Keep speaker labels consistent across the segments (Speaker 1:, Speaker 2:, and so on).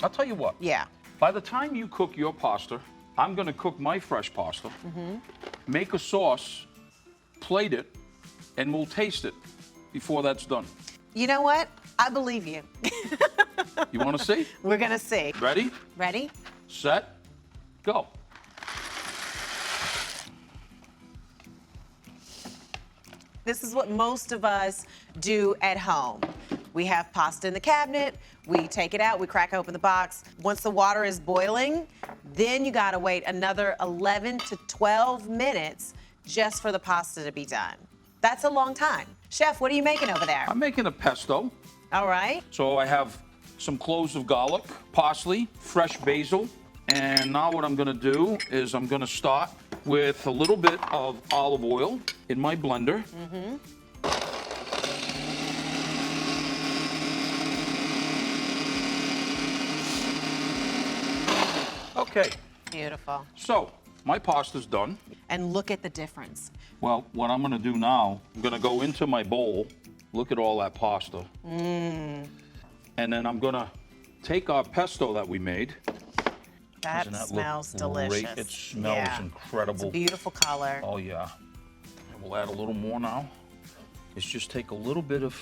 Speaker 1: I'll tell you what.
Speaker 2: Yeah.
Speaker 1: By the time you cook your pasta, I'm going to cook my fresh pasta, make a sauce, plate it, and we'll taste it before that's done.
Speaker 2: You know what? I believe you.
Speaker 1: You want to see?
Speaker 2: We're gonna see.
Speaker 1: Ready,
Speaker 2: Ready?
Speaker 1: set, go.
Speaker 2: This is what most of us do at home. We have pasta in the cabinet, we take it out, we crack open the box. Once the water is boiling, then you gotta wait another 11 to 12 minutes just for the pasta to be done. That's a long time. Chef, what are you making over there?
Speaker 1: I'm making a pesto.
Speaker 2: All right.
Speaker 1: So I have some cloves of garlic, parsley, fresh basil, and now what I'm gonna do is I'm gonna start with a little bit of olive oil in my blender. Okay,
Speaker 2: Beautiful.
Speaker 1: so my pasta's done.
Speaker 2: And look at the difference.
Speaker 1: Well, what I'm gonna do now, I'm gonna go into my bowl, look at all that pasta. And then I'm gonna take our pesto that we made.
Speaker 2: That
Speaker 1: Doesn't that
Speaker 2: smells
Speaker 1: look
Speaker 2: delicious.
Speaker 1: great? It smells
Speaker 2: Yeah.
Speaker 1: incredible.
Speaker 2: It's a beautiful color.
Speaker 1: Oh yeah. And we'll add a little more now. Let's just take a little bit of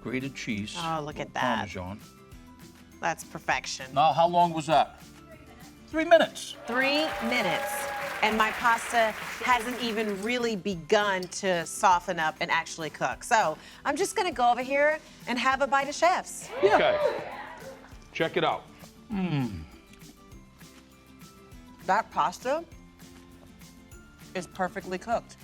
Speaker 1: grated cheese.
Speaker 2: Oh, look at
Speaker 1: little
Speaker 2: that.
Speaker 1: Parmesan.
Speaker 2: That's perfection.
Speaker 1: Now, how long was that? 3 minutes.
Speaker 2: 3 minutes. And my pasta hasn't even really begun to soften up and actually cook. So I'm just gonna go over here and have a bite of Chef's.
Speaker 1: Yeah. Okay. Check it out.
Speaker 2: That pasta is perfectly cooked.